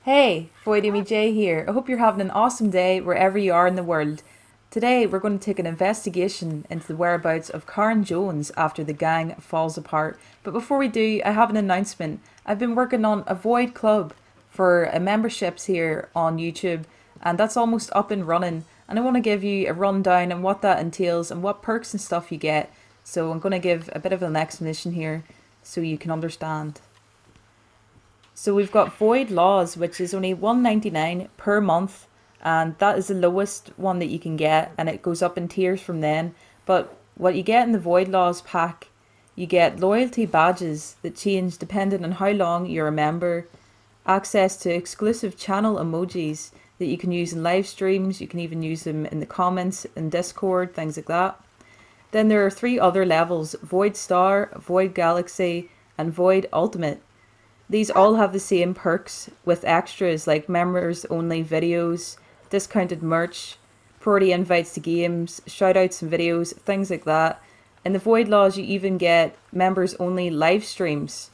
Hey, Voidemy J here. I hope you're having an awesome day wherever you are in the world. Today we're going to take an investigation into the whereabouts of Karen Jones after the gang falls apart. But before we do, I have an announcement. I've been working on a Void Club for memberships here on YouTube, and that's almost up and running. And I want to give you a rundown on what that entails and what perks and stuff you get. So I'm going to give a bit of an explanation here so you can understand. So we've got Void Laws, which is only $1.99 per month, and that is the lowest one that you can get, and it goes up in tiers from then. But what you get in the Void Laws pack, you get loyalty badges that change depending on how long you're a member, access to exclusive channel emojis that you can use in live streams, you can even use them in the comments in Discord, things like that. Then there are three other levels: Void Star, Void Galaxy, and Void Ultimate. These all have the same perks with extras like members only videos, discounted merch, priority invites to games, shoutouts and videos, things like that. In the Void Laws, you even get members only live streams.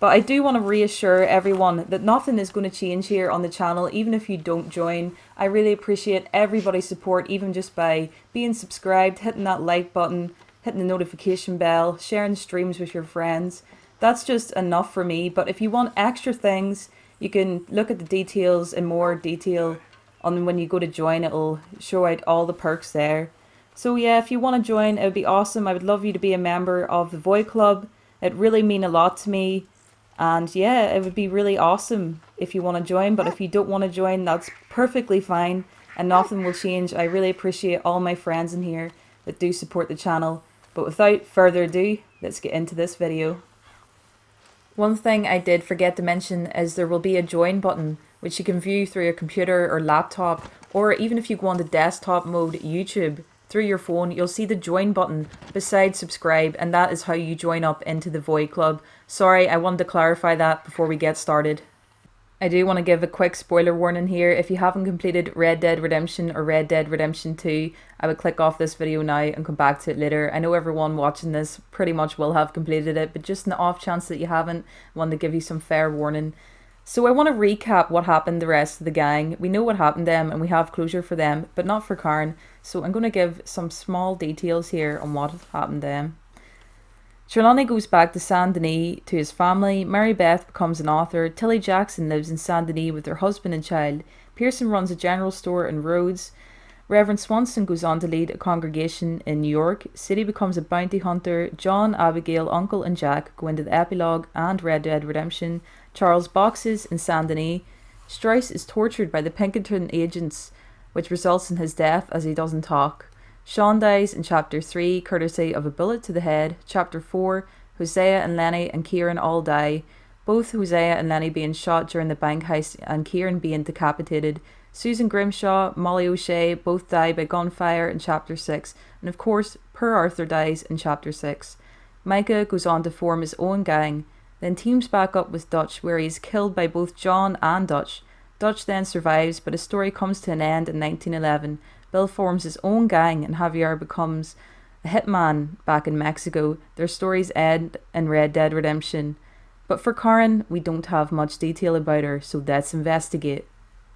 But I do want to reassure everyone that nothing is going to change here on the channel, even if you don't join. I really appreciate everybody's support, even just by being subscribed, hitting that like button, hitting the notification bell, sharing the streams with your friends. That's just enough for me. But if you want extra things, you can look at the details in more detail. On when you go to join, it'll show out all the perks there. So yeah, if you want to join, it would be awesome. I would love you to be a member of the Void Club. It really mean a lot to me. And yeah, it would be really awesome if you want to join. But if you don't want to join, that's perfectly fine. And nothing will change. I really appreciate all my friends in here that do support the channel. But without further ado, let's get into this video. One thing I did forget to mention is there will be a join button, which you can view through your computer or laptop, or even if you go on the desktop mode YouTube through your phone, you'll see the join button beside subscribe, and that is how you join up into the Void Club. Sorry, I wanted to clarify that before we get started. I do want to give a quick spoiler warning here. If you haven't completed Red Dead Redemption or Red Dead Redemption 2, I would click off this video now and come back to it later. I know everyone watching this pretty much will have completed it, but just in the off chance that you haven't, I wanted to give you some fair warning. So I want to recap what happened to the rest of the gang. We know what happened to them and we have closure for them, but not for Karen. So I'm going to give some small details here on what happened to them. Trelawney goes back to Saint Denis to his family, Mary Beth becomes an author, Tilly Jackson lives in Saint Denis with her husband and child, Pearson runs a general store in Rhodes, Reverend Swanson goes on to lead a congregation in New York, City becomes a bounty hunter, John, Abigail, Uncle and Jack go into the epilogue and Red Dead Redemption, Charles boxes in Saint Denis, Strauss is tortured by the Pinkerton agents, which results in his death as he doesn't talk. Sean dies in Chapter 3, courtesy of a bullet to the head. Chapter 4, Hosea and Lenny and Kieran all die, both Hosea and Lenny being shot during the bank heist and Kieran being decapitated. Susan Grimshaw, Molly O'Shea both die by gunfire in Chapter 6, and of course, poor Arthur dies in Chapter 6. Micah goes on to form his own gang, then teams back up with Dutch, where he is killed by both John and Dutch. Dutch then survives, but his story comes to an end in 1911. Bill forms his own gang and Javier becomes a hitman back in Mexico. Their stories end in Red Dead Redemption. But for Karen, we don't have much detail about her, so let's investigate.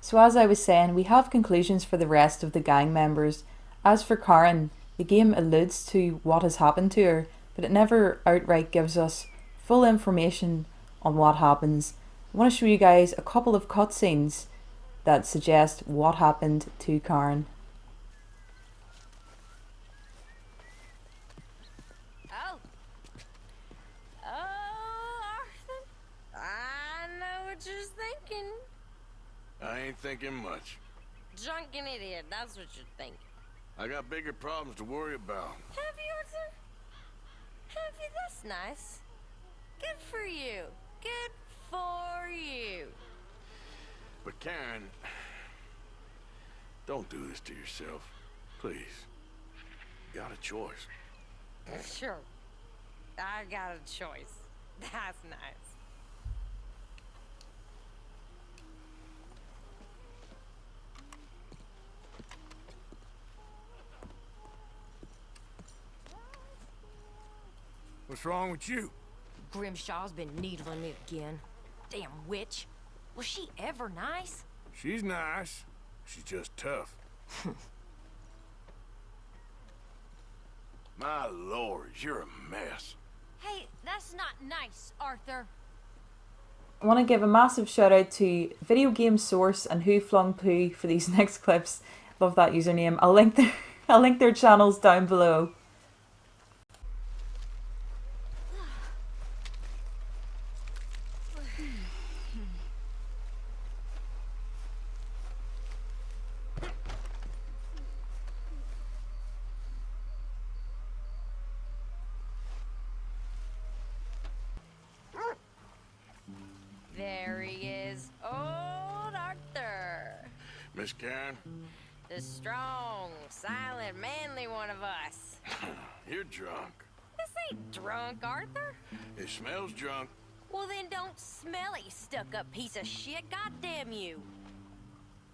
So as I was saying, we have conclusions for the rest of the gang members. As for Karen, the game alludes to what has happened to her, but it never outright gives us full information on what happens. I want to show you guys a couple of cutscenes that suggest what happened to Karen. Just thinking. I ain't thinking much. Drunken idiot, that's what you're thinking. I got bigger problems to worry about. Have you, Arthur? Have you? That's nice. Good for you. Good for you. But Karen, don't do this to yourself. Please. You got a choice. Sure. I got a choice. That's nice. What's wrong with you? Grimshaw's been needling me again. Damn witch. Was she ever nice? She's nice. She's just tough. My lord, you're a mess. Hey, that's not nice, Arthur. I want to give a massive shout out to Video Game Source and WhooFlungPoo for these next clips. Love that username. I'll link their channels down below. There he is, old Arthur. Miss Karen, The strong, silent, manly one of us. you're drunk. This ain't drunk, Arthur. It smells drunk. Well, then don't smell it, you stuck-up piece of shit. Goddamn you.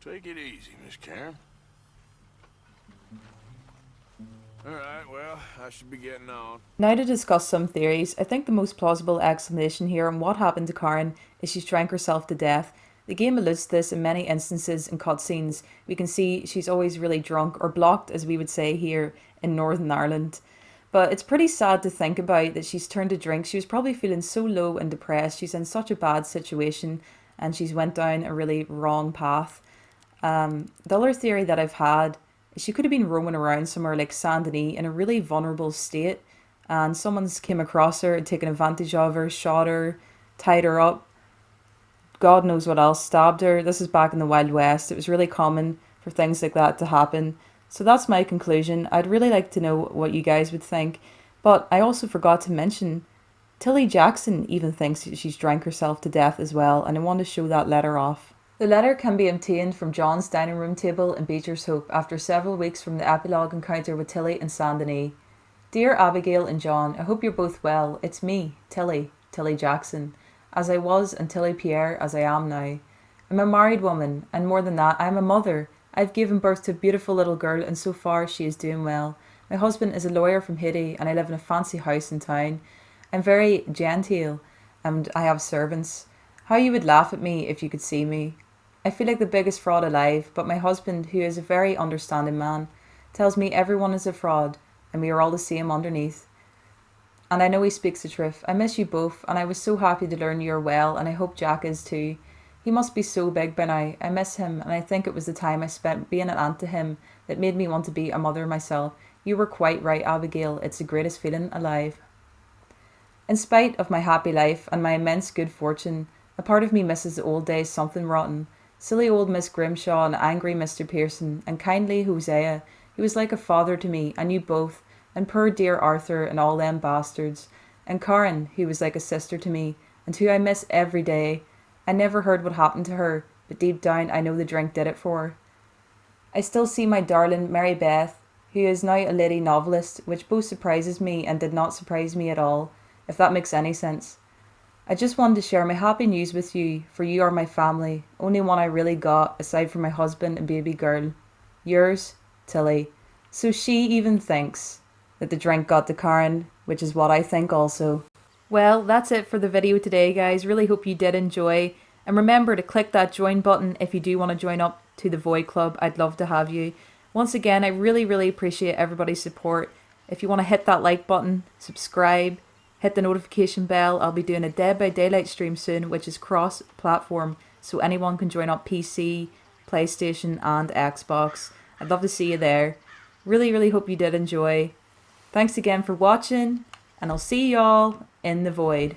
Take it easy, Miss Karen. All right, well, I should be getting on. Now to discuss some theories. I think the most plausible explanation here on what happened to Karen is she's drank herself to death. The game alludes to this in many instances in cutscenes. We can see she's always really drunk, or blocked as we would say here in Northern Ireland. But it's pretty sad to think about that she's turned to drink. She was probably feeling so low and depressed. She's in such a bad situation and she's went down a really wrong path. The other theory that I've had is she could have been roaming around somewhere like Saint Denis in a really vulnerable state, and someone's came across her and taken advantage of her, shot her, tied her up, God knows what else, stabbed her. This is back in the Wild West. It was really common for things like that to happen. So that's my conclusion. I'd really like to know what you guys would think. But I also forgot to mention, Tilly Jackson even thinks she's drank herself to death as well, and I want to show that letter off. The letter can be obtained from John's dining room table in Beecher's Hope after several weeks from the epilogue encounter with Tilly in Saint Denis. Dear Abigail and John, I hope you're both well. It's me, Tilly Jackson, as I was, and Tilly Pierre as I am now. I'm a married woman, and more than that, I'm a mother. I've given birth to a beautiful little girl, and so far she is doing well. My husband is a lawyer from Haiti, and I live in a fancy house in town. I'm very genteel, and I have servants. How you would laugh at me if you could see me. I feel like the biggest fraud alive, but my husband, who is a very understanding man, tells me everyone is a fraud, and we are all the same underneath. And I know he speaks the truth. I miss you both, and I was so happy to learn you are well, and I hope Jack is too. He must be so big by now. I miss him, and I think it was the time I spent being an aunt to him that made me want to be a mother myself. You were quite right, Abigail. It's the greatest feeling alive. In spite of my happy life and my immense good fortune, a part of me misses the old days something rotten. Silly old Miss Grimshaw and angry Mr. Pearson, and kindly Hosea, who was like a father to me, and you both, and poor dear Arthur and all them bastards, and Karen, who was like a sister to me, and who I miss every day. I never heard what happened to her, but deep down I know the drink did it for her. I still see my darling Mary Beth, who is now a lady novelist, which both surprises me and did not surprise me at all, if that makes any sense. I just wanted to share my happy news with you, for you are my family, only one I really got, aside from my husband and baby girl. Yours, Tilly. So she even thinks that the drink got to Karen, which is what I think also. Well, that's it for the video today, guys. Really hope you did enjoy. And remember to click that join button if you do want to join up to the Void Club. I'd love to have you. Once again, I really appreciate everybody's support. If you want to hit that like button, subscribe, hit the notification bell. I'll be doing a Dead by Daylight stream soon, which is cross-platform, so anyone can join up PC, PlayStation and Xbox. I'd love to see you there. Really hope you did enjoy. Thanks again for watching, and I'll see y'all in the void.